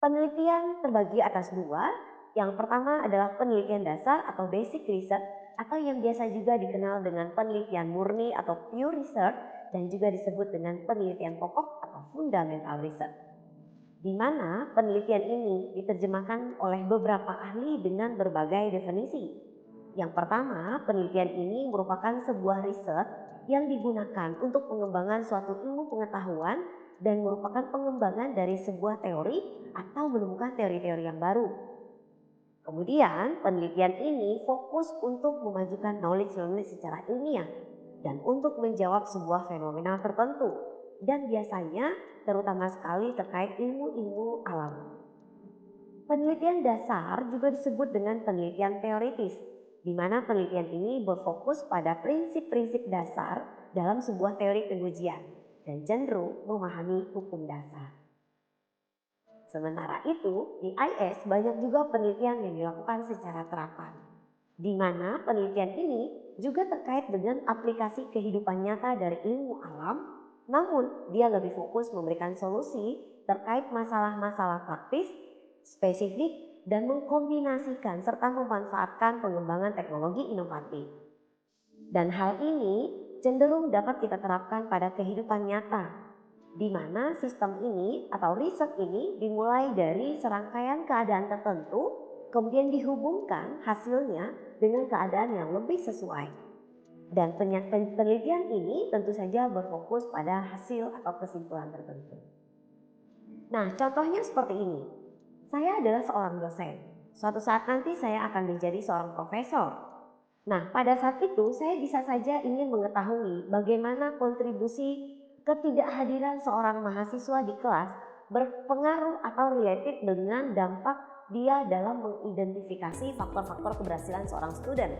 Penelitian terbagi atas dua. Yang pertama adalah penelitian dasar atau basic research atau yang biasa juga dikenal dengan penelitian murni atau pure research dan juga disebut dengan penelitian pokok atau fundamental research. Di mana penelitian ini diterjemahkan oleh beberapa ahli dengan berbagai definisi. Yang pertama, penelitian ini merupakan sebuah riset yang digunakan untuk pengembangan suatu ilmu pengetahuan dan merupakan pengembangan dari sebuah teori atau menemukan teori-teori yang baru. Kemudian, penelitian ini fokus untuk memajukan knowledge secara ilmiah dan untuk menjawab sebuah fenomena tertentu dan biasanya terutama sekali terkait ilmu-ilmu alam. Penelitian dasar juga disebut dengan penelitian teoritis, di mana penelitian ini berfokus pada prinsip-prinsip dasar dalam sebuah teori pengujian dan cenderung memahami hukum dasar. Sementara itu, di IS banyak juga penelitian yang dilakukan secara terapan, di mana penelitian ini juga terkait dengan aplikasi kehidupan nyata dari ilmu alam, namun dia lebih fokus memberikan solusi terkait masalah-masalah praktis, spesifik, dan mengkombinasikan serta memanfaatkan pengembangan teknologi inovatif. Dan hal ini cenderung dapat kita terapkan pada kehidupan nyata, di mana sistem ini atau riset ini dimulai dari serangkaian keadaan tertentu, kemudian dihubungkan hasilnya dengan keadaan yang lebih sesuai. Dan penelitian ini tentu saja berfokus pada hasil atau kesimpulan tertentu. Nah, contohnya seperti ini. Saya adalah seorang dosen. Suatu saat nanti saya akan menjadi seorang profesor. Nah, pada saat itu saya bisa saja ingin mengetahui bagaimana kontribusi ketidakhadiran seorang mahasiswa di kelas berpengaruh atau related dengan dampak dia dalam mengidentifikasi faktor-faktor keberhasilan seorang student.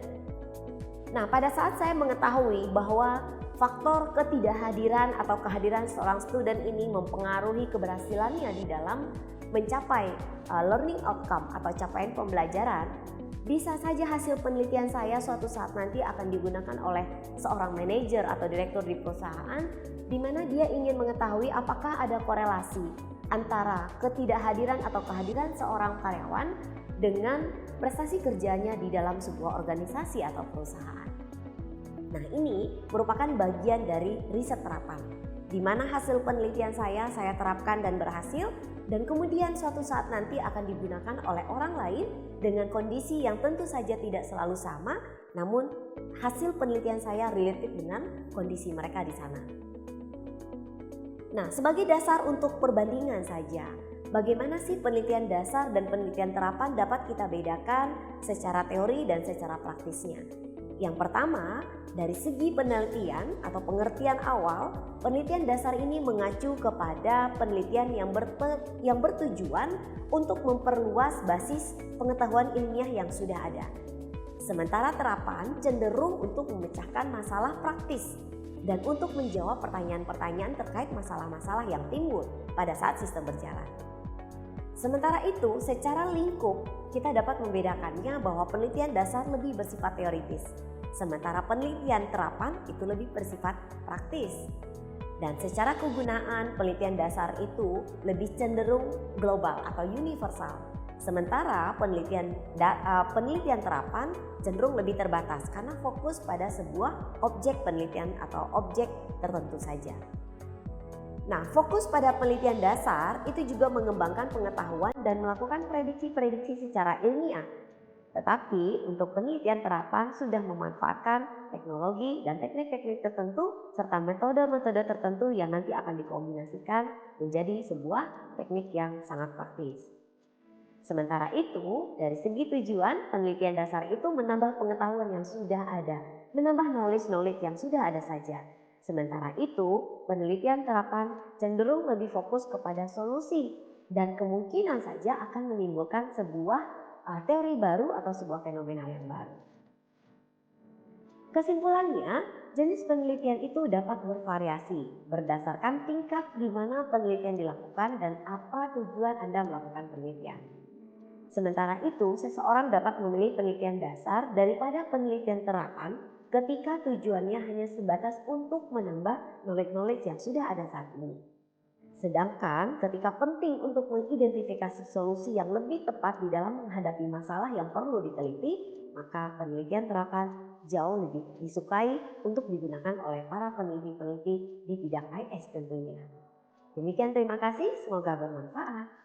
Nah, pada saat saya mengetahui bahwa faktor ketidakhadiran atau kehadiran seorang student ini mempengaruhi keberhasilannya di dalam mencapai learning outcome atau capaian pembelajaran, bisa saja hasil penelitian saya suatu saat nanti akan digunakan oleh seorang manajer atau direktur di perusahaan, di mana dia ingin mengetahui apakah ada korelasi antara ketidakhadiran atau kehadiran seorang karyawan dengan prestasi kerjanya di dalam sebuah organisasi atau perusahaan. Nah, ini merupakan bagian dari riset terapan, di mana hasil penelitian saya terapkan dan berhasil, dan kemudian suatu saat nanti akan digunakan oleh orang lain dengan kondisi yang tentu saja tidak selalu sama, namun hasil penelitian saya related dengan kondisi mereka di sana. Nah, sebagai dasar untuk perbandingan saja, bagaimana sih penelitian dasar dan penelitian terapan dapat kita bedakan secara teori dan secara praktisnya? Yang pertama, dari segi penelitian atau pengertian awal, penelitian dasar ini mengacu kepada penelitian yang bertujuan untuk memperluas basis pengetahuan ilmiah yang sudah ada. Sementara terapan cenderung untuk memecahkan masalah praktis dan untuk menjawab pertanyaan-pertanyaan terkait masalah-masalah yang timbul pada saat sistem berjalan. Sementara itu, secara lingkup kita dapat membedakannya bahwa penelitian dasar lebih bersifat teoritis, sementara penelitian terapan itu lebih bersifat praktis. Dan secara kegunaan, penelitian dasar itu lebih cenderung global atau universal, sementara penelitian terapan cenderung lebih terbatas karena fokus pada sebuah objek penelitian atau objek tertentu saja. Nah, fokus pada penelitian dasar itu juga mengembangkan pengetahuan dan melakukan prediksi-prediksi secara ilmiah. Tetapi untuk penelitian terapan sudah memanfaatkan teknologi dan teknik-teknik tertentu serta metode-metode tertentu yang nanti akan dikombinasikan menjadi sebuah teknik yang sangat praktis. Sementara itu, dari segi tujuan, penelitian dasar itu menambah pengetahuan yang sudah ada, menambah knowledge yang sudah ada saja. Sementara itu, penelitian terapan cenderung lebih fokus kepada solusi dan kemungkinan saja akan menimbulkan sebuah teori baru atau sebuah fenomena yang baru. Kesimpulannya, jenis penelitian itu dapat bervariasi berdasarkan tingkat di mana penelitian dilakukan dan apa tujuan Anda melakukan penelitian. Sementara itu, seseorang dapat memilih penelitian dasar daripada penelitian terapan ketika tujuannya hanya sebatas untuk menambah knowledge yang sudah ada saat ini. Sedangkan ketika penting untuk mengidentifikasi solusi yang lebih tepat di dalam menghadapi masalah yang perlu diteliti, maka penelitian terapan jauh lebih disukai untuk digunakan oleh para peneliti-peneliti di bidang IS tentunya. Demikian, terima kasih, semoga bermanfaat.